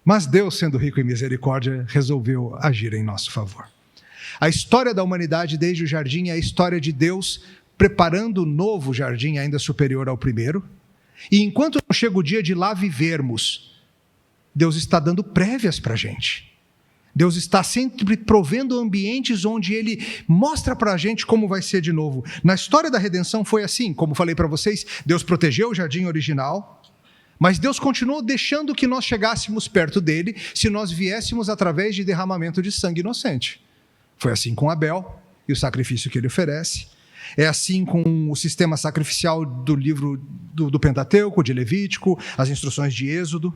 Mas Deus, sendo rico em misericórdia, resolveu agir em nosso favor. A história da humanidade desde o jardim é a história de Deus preparando um novo jardim ainda superior ao primeiro. E enquanto não chega o dia de lá vivermos, Deus está dando prévias para a gente. Deus está sempre provendo ambientes onde Ele mostra para a gente como vai ser de novo. Na história da redenção foi assim, como falei para vocês, Deus protegeu o jardim original, Mas Deus continuou deixando que nós chegássemos perto dele se nós viéssemos através de derramamento de sangue inocente. Foi assim com Abel e o sacrifício que ele oferece. É assim com o sistema sacrificial do livro do Pentateuco, de Levítico, as instruções de Êxodo.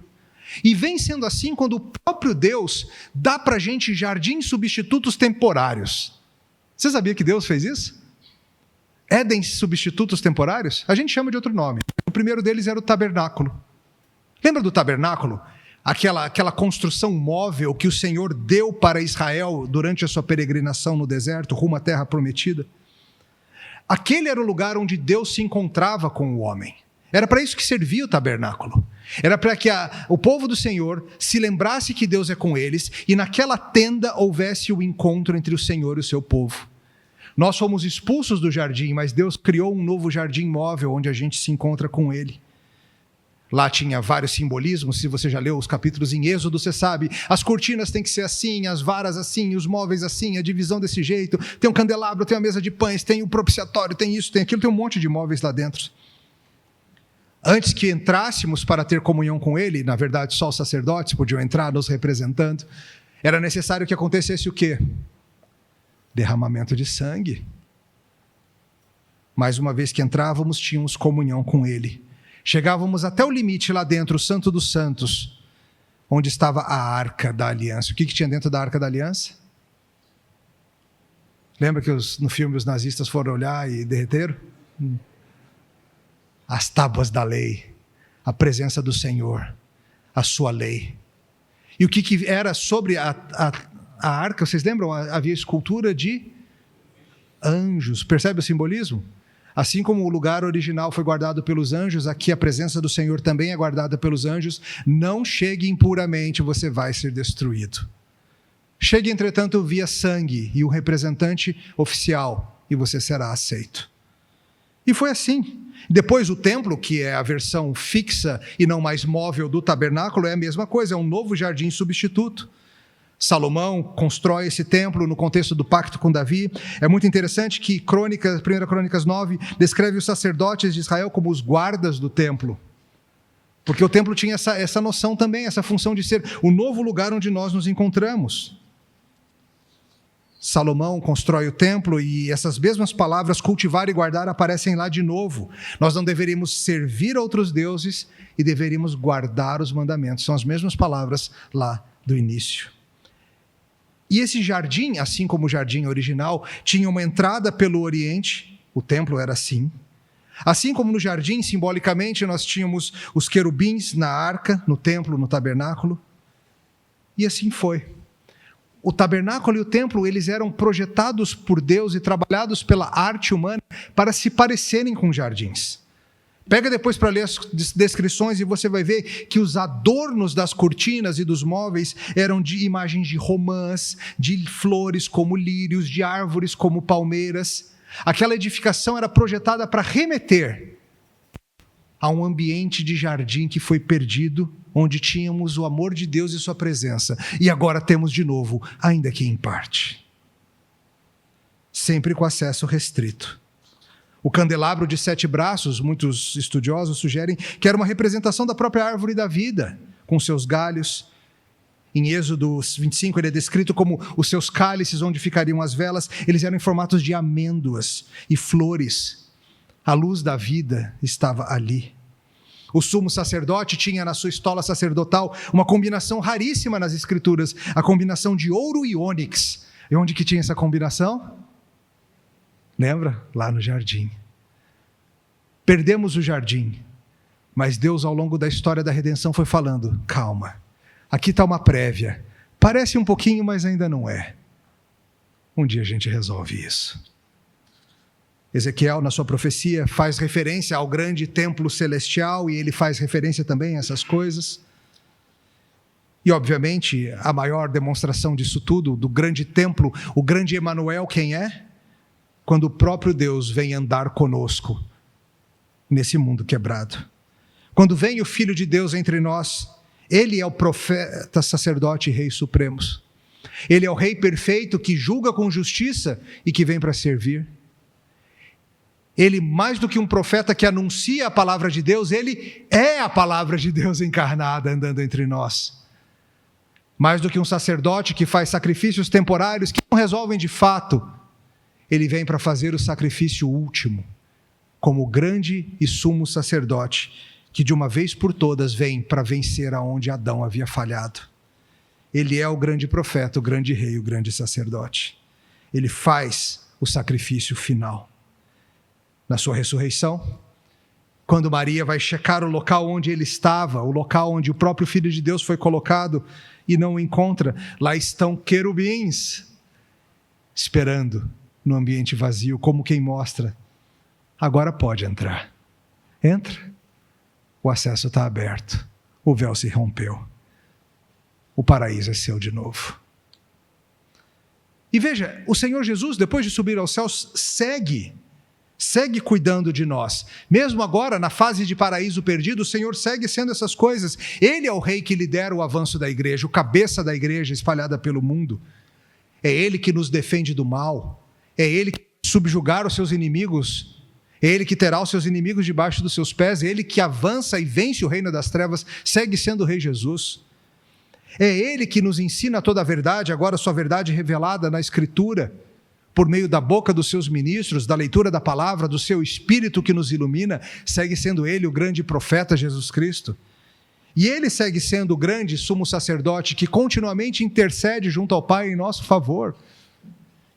E vem sendo assim quando o próprio Deus dá para a gente jardins substitutos temporários. Você sabia que Deus fez isso? Édens substitutos temporários? A gente chama de outro nome. O primeiro deles era o tabernáculo. Lembra do tabernáculo? Aquela construção móvel que o Senhor deu para Israel durante a sua peregrinação no deserto, rumo à terra prometida. Aquele era o lugar onde Deus se encontrava com o homem. Era para isso que servia o tabernáculo. Era para que o povo do Senhor se lembrasse que Deus é com eles e naquela tenda houvesse o encontro entre o Senhor e o seu povo. Nós fomos expulsos do jardim, mas Deus criou um novo jardim móvel onde a gente se encontra com Ele. Lá tinha vários simbolismos, se você já leu os capítulos em Êxodo, você sabe, as cortinas têm que ser assim, as varas assim, os móveis assim, a divisão desse jeito, tem um candelabro, tem a mesa de pães, tem o propiciatório, tem isso, tem aquilo, tem um monte de móveis lá dentro. Antes que entrássemos para ter comunhão com Ele, na verdade só os sacerdotes podiam entrar nos representando, era necessário que acontecesse o quê? Derramamento de sangue. Mais uma vez que entrávamos, tínhamos comunhão com Ele. Chegávamos até o limite lá dentro, o Santo dos Santos, onde estava a Arca da Aliança. O que tinha dentro da Arca da Aliança? Lembra que no filme os nazistas foram olhar e derreteram? As tábuas da lei, a presença do Senhor, a sua lei. E o que era sobre a arca, vocês lembram? Havia escultura de anjos. Percebe o simbolismo? Assim como o lugar original foi guardado pelos anjos, aqui a presença do Senhor também é guardada pelos anjos. Não chegue impuramente, você vai ser destruído. Chegue, entretanto, via sangue e um representante oficial, e você será aceito. E foi assim. Depois o templo, que é a versão fixa e não mais móvel do tabernáculo, é a mesma coisa, é um novo jardim substituto. Salomão constrói esse templo no contexto do pacto com Davi. É muito interessante que 1 Crônicas 9 descreve os sacerdotes de Israel como os guardas do templo. Porque o templo tinha essa noção também, essa função de ser o novo lugar onde nós nos encontramos. Salomão constrói o templo e essas mesmas palavras, cultivar e guardar, aparecem lá de novo. Nós não deveríamos servir outros deuses e deveríamos guardar os mandamentos. São as mesmas palavras lá do início. E esse jardim, assim como o jardim original, tinha uma entrada pelo oriente, o templo era assim. Assim como no jardim, simbolicamente, nós tínhamos os querubins na arca, no templo, no tabernáculo. E assim foi. O tabernáculo e o templo, eles eram projetados por Deus e trabalhados pela arte humana para se parecerem com jardins. Pega depois para ler as descrições e você vai ver que os adornos das cortinas e dos móveis eram de imagens de romãs, de flores como lírios, de árvores como palmeiras. Aquela edificação era projetada para remeter a um ambiente de jardim que foi perdido, onde tínhamos o amor de Deus e sua presença. E agora temos de novo, ainda que em parte. Sempre com acesso restrito. O candelabro de 7 braços, muitos estudiosos sugerem que era uma representação da própria árvore da vida, com seus galhos. Em Êxodo 25, ele é descrito como os seus cálices, onde ficariam as velas, eles eram em formatos de amêndoas e flores. A luz da vida estava ali. O sumo sacerdote tinha na sua estola sacerdotal uma combinação raríssima nas Escrituras, a combinação de ouro e ônix. E onde que tinha essa combinação? Lembra? Lá no jardim. Perdemos o jardim, mas Deus, ao longo da história da redenção, foi falando, calma, aqui está uma prévia, parece um pouquinho, mas ainda não é. Um dia a gente resolve isso. Ezequiel, na sua profecia, faz referência ao grande templo celestial e ele faz referência também a essas coisas. E, obviamente, a maior demonstração disso tudo, do grande templo, o grande Emanuel, quem é? Quando o próprio Deus vem andar conosco nesse mundo quebrado. Quando vem o Filho de Deus entre nós, ele é o profeta, sacerdote e rei supremos. Ele é o rei perfeito que julga com justiça e que vem para servir. Ele, mais do que um profeta que anuncia a palavra de Deus, ele é a palavra de Deus encarnada andando entre nós. Mais do que um sacerdote que faz sacrifícios temporários que não resolvem de fato, ele vem para fazer o sacrifício último, como o grande e sumo sacerdote, que de uma vez por todas vem para vencer aonde Adão havia falhado. Ele é o grande profeta, o grande rei, o grande sacerdote. Ele faz o sacrifício final. Na sua ressurreição, quando Maria vai checar o local onde ele estava, o local onde o próprio Filho de Deus foi colocado e não o encontra, lá estão querubins esperando no ambiente vazio, como quem mostra: agora pode entrar. Entra. O acesso está aberto. O véu se rompeu. O paraíso é seu de novo. E veja, o Senhor Jesus, depois de subir aos céus, segue cuidando de nós. Mesmo agora, na fase de paraíso perdido, o Senhor segue sendo essas coisas. Ele é o rei que lidera o avanço da igreja, o cabeça da igreja espalhada pelo mundo. É Ele que nos defende do mal. É Ele que subjugar os seus inimigos. É Ele que terá os seus inimigos debaixo dos seus pés. É Ele que avança e vence o reino das trevas. Segue sendo o Rei Jesus. É Ele que nos ensina toda a verdade, agora a sua verdade revelada na Escritura, por meio da boca dos seus ministros, da leitura da palavra, do seu Espírito que nos ilumina. Segue sendo Ele o grande profeta Jesus Cristo. E Ele segue sendo o grande sumo sacerdote que continuamente intercede junto ao Pai em nosso favor,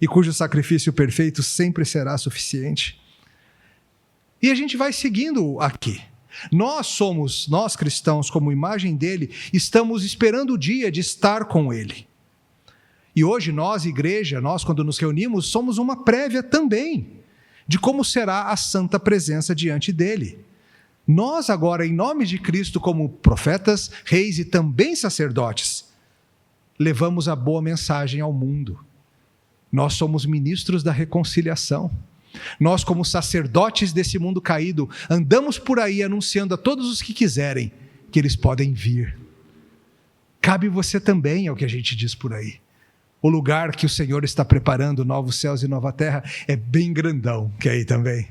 e cujo sacrifício perfeito sempre será suficiente. E a gente vai seguindo aqui. Nós cristãos, como imagem dele, estamos esperando o dia de estar com ele. E hoje nós, igreja, quando nos reunimos, somos uma prévia também de como será a santa presença diante dele. Nós agora, em nome de Cristo, como profetas, reis e também sacerdotes, levamos a boa mensagem ao mundo. Nós somos ministros da reconciliação. Nós, como sacerdotes desse mundo caído, andamos por aí anunciando a todos os que quiserem que eles podem vir. Cabe você também, é o que a gente diz por aí. O lugar que o Senhor está preparando, novos céus e nova terra, é bem grandão, que aí também.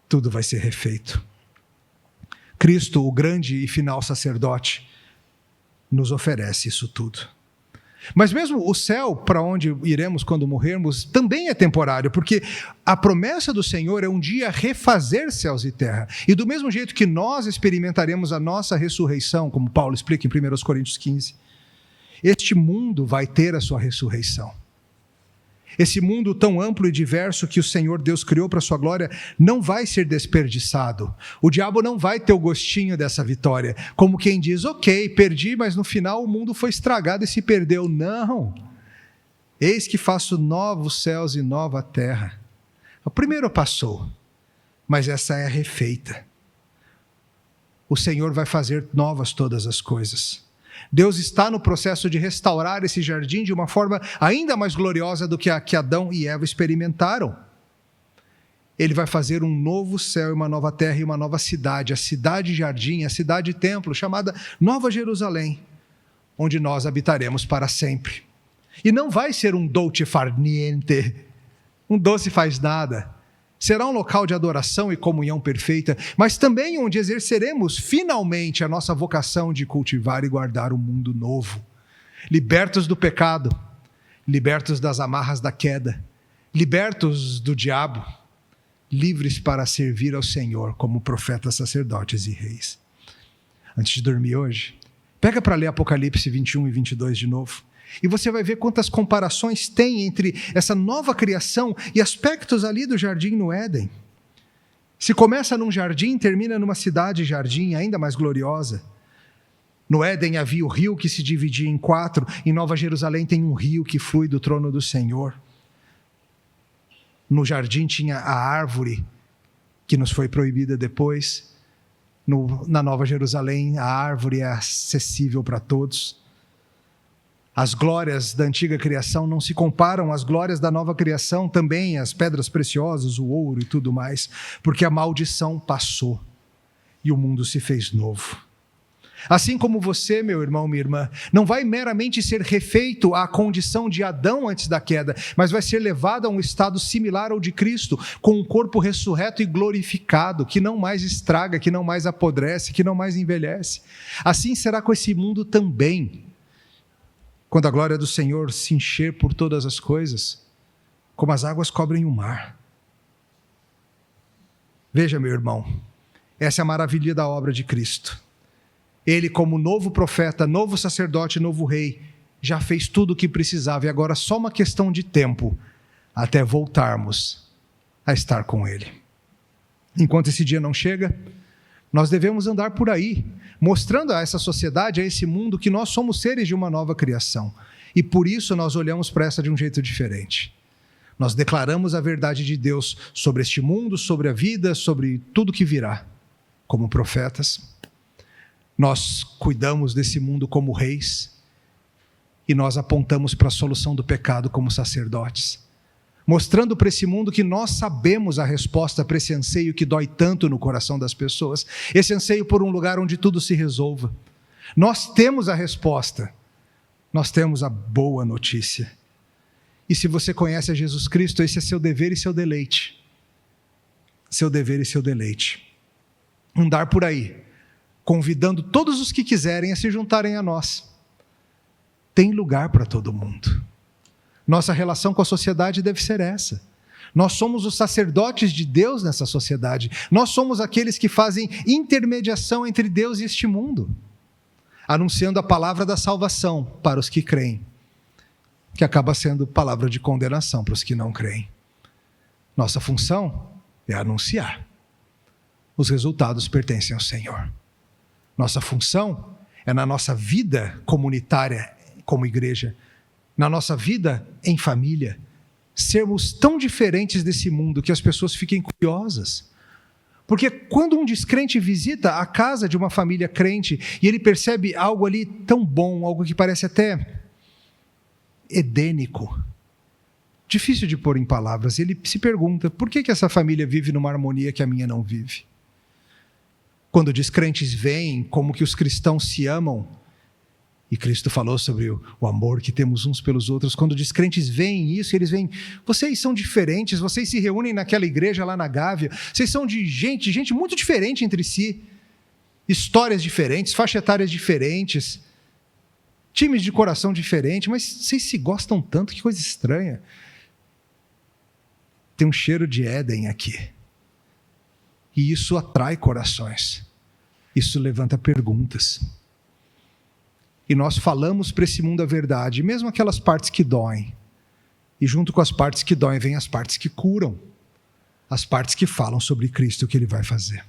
Tudo vai ser refeito. Cristo, o grande e final sacerdote, nos oferece isso tudo. Mas mesmo o céu, para onde iremos quando morrermos, também é temporário, porque a promessa do Senhor é um dia refazer céus e terra. E do mesmo jeito que nós experimentaremos a nossa ressurreição, como Paulo explica em 1 Coríntios 15, este mundo vai ter a sua ressurreição. Esse mundo tão amplo e diverso que o Senhor Deus criou para a sua glória não vai ser desperdiçado. O diabo não vai ter o gostinho dessa vitória, como quem diz: ok, perdi, mas no final o mundo foi estragado e se perdeu. Não! Eis que faço novos céus e nova terra. O primeiro passou, mas essa é a refeita. O Senhor vai fazer novas todas as coisas. Deus está no processo de restaurar esse jardim de uma forma ainda mais gloriosa do que a que Adão e Eva experimentaram. Ele vai fazer um novo céu e uma nova terra e uma nova cidade, a cidade-jardim, a cidade-templo, chamada Nova Jerusalém, onde nós habitaremos para sempre. E não vai ser um dolce far niente, um doce faz nada. Será um local de adoração e comunhão perfeita, mas também onde exerceremos finalmente a nossa vocação de cultivar e guardar um mundo novo. Libertos do pecado, libertos das amarras da queda, libertos do diabo, livres para servir ao Senhor como profetas, sacerdotes e reis. Antes de dormir hoje, pega para ler Apocalipse 21 e 22 de novo. E você vai ver quantas comparações tem entre essa nova criação e aspectos ali do jardim no Éden. Se começa num jardim, termina numa cidade-jardim ainda mais gloriosa. No Éden havia o rio que se dividia em 4, em Nova Jerusalém tem um rio que flui do trono do Senhor. No jardim tinha a árvore que nos foi proibida depois. Na Nova Jerusalém a árvore é acessível para todos. As glórias da antiga criação não se comparam às glórias da nova criação, também as pedras preciosas, o ouro e tudo mais, porque a maldição passou e o mundo se fez novo. Assim como você, meu irmão, minha irmã, não vai meramente ser refeito à condição de Adão antes da queda, mas vai ser levado a um estado similar ao de Cristo, com um corpo ressurreto e glorificado, que não mais estraga, que não mais apodrece, que não mais envelhece. Assim será com esse mundo também, quando a glória do Senhor se encher por todas as coisas, como as águas cobrem o mar. Veja, meu irmão, essa é a maravilha da obra de Cristo. Ele, como novo profeta, novo sacerdote, novo rei, já fez tudo o que precisava e agora é só uma questão de tempo até voltarmos a estar com Ele. Enquanto esse dia não chega, nós devemos andar por aí, mostrando a essa sociedade, a esse mundo, que nós somos seres de uma nova criação. E por isso nós olhamos para essa de um jeito diferente. Nós declaramos a verdade de Deus sobre este mundo, sobre a vida, sobre tudo que virá, como profetas. Nós cuidamos desse mundo como reis e nós apontamos para a solução do pecado como sacerdotes, mostrando para esse mundo que nós sabemos a resposta para esse anseio que dói tanto no coração das pessoas, esse anseio por um lugar onde tudo se resolva. Nós temos a resposta, nós temos a boa notícia. E se você conhece a Jesus Cristo, esse é seu dever e seu deleite. Seu dever e seu deleite. Andar por aí, convidando todos os que quiserem a se juntarem a nós. Tem lugar para todo mundo. Nossa relação com a sociedade deve ser essa. Nós somos os sacerdotes de Deus nessa sociedade. Nós somos aqueles que fazem intermediação entre Deus e este mundo, anunciando a palavra da salvação para os que creem, que acaba sendo palavra de condenação para os que não creem. Nossa função é anunciar. Os resultados pertencem ao Senhor. Nossa função é, na nossa vida comunitária como igreja, na nossa vida em família, sermos tão diferentes desse mundo que as pessoas fiquem curiosas. Porque quando um descrente visita a casa de uma família crente e ele percebe algo ali tão bom, algo que parece até edênico, difícil de pôr em palavras, ele se pergunta: por que essa família vive numa harmonia que a minha não vive? Quando descrentes veem como que os cristãos se amam, e Cristo falou sobre o amor que temos uns pelos outros, quando descrentes veem isso, eles veem: vocês são diferentes, vocês se reúnem naquela igreja lá na Gávea, vocês são de gente muito diferente entre si, histórias diferentes, faixas etárias diferentes, times de coração diferentes, mas vocês se gostam tanto, que coisa estranha. Tem um cheiro de Éden aqui. E isso atrai corações. Isso levanta perguntas. E nós falamos para esse mundo a verdade, mesmo aquelas partes que doem. E junto com as partes que doem, vem as partes que curam. As partes que falam sobre Cristo e o que Ele vai fazer.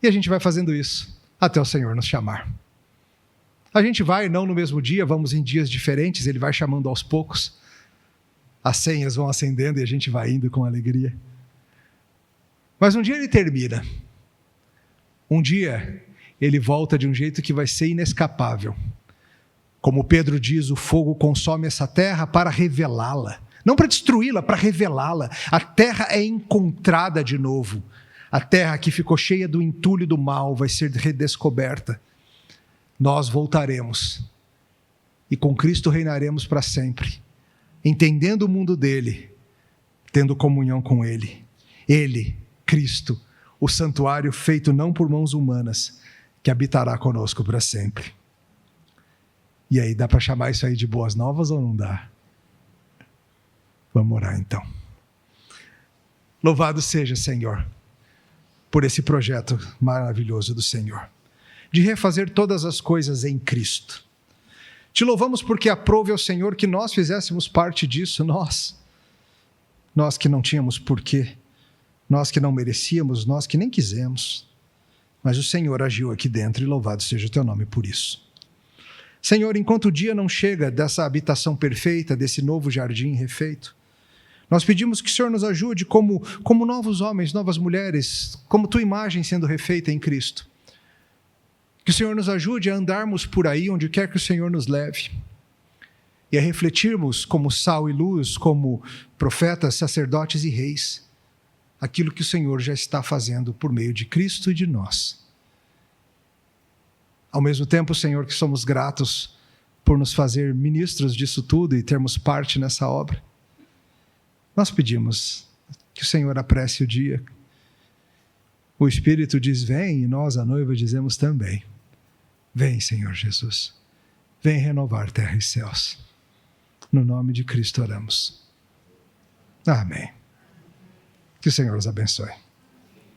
E a gente vai fazendo isso até o Senhor nos chamar. A gente vai, não no mesmo dia, vamos em dias diferentes, Ele vai chamando aos poucos. As senhas vão acendendo e a gente vai indo com alegria. Mas um dia Ele termina. Um dia Ele volta de um jeito que vai ser inescapável. Como Pedro diz, o fogo consome essa terra para revelá-la. Não para destruí-la, para revelá-la. A terra é encontrada de novo. A terra que ficou cheia do entulho do mal vai ser redescoberta. Nós voltaremos. E com Cristo reinaremos para sempre. Entendendo o mundo dele, tendo comunhão com Ele. Ele, Cristo, o santuário feito não por mãos humanas, que habitará conosco para sempre. E aí, dá para chamar isso aí de boas novas ou não dá? Vamos orar então. Louvado seja, Senhor, por esse projeto maravilhoso do Senhor, de refazer todas as coisas em Cristo. Te louvamos porque aprove ao Senhor que nós fizéssemos parte disso, nós que não tínhamos porquê, nós que não merecíamos, nós que nem quisemos, mas o Senhor agiu aqui dentro e louvado seja o teu nome por isso. Senhor, enquanto o dia não chega dessa habitação perfeita, desse novo jardim refeito, nós pedimos que o Senhor nos ajude como novos homens, novas mulheres, como tua imagem sendo refeita em Cristo. Que o Senhor nos ajude a andarmos por aí onde quer que o Senhor nos leve e a refletirmos como sal e luz, como profetas, sacerdotes e reis, aquilo que o Senhor já está fazendo por meio de Cristo e de nós. Ao mesmo tempo, Senhor, que somos gratos por nos fazer ministros disso tudo e termos parte nessa obra, nós pedimos que o Senhor apresse o dia. O Espírito diz, vem, e nós, a noiva, dizemos também, vem, Senhor Jesus, vem renovar terra e céus. No nome de Cristo oramos. Amém. Que o Senhor os abençoe.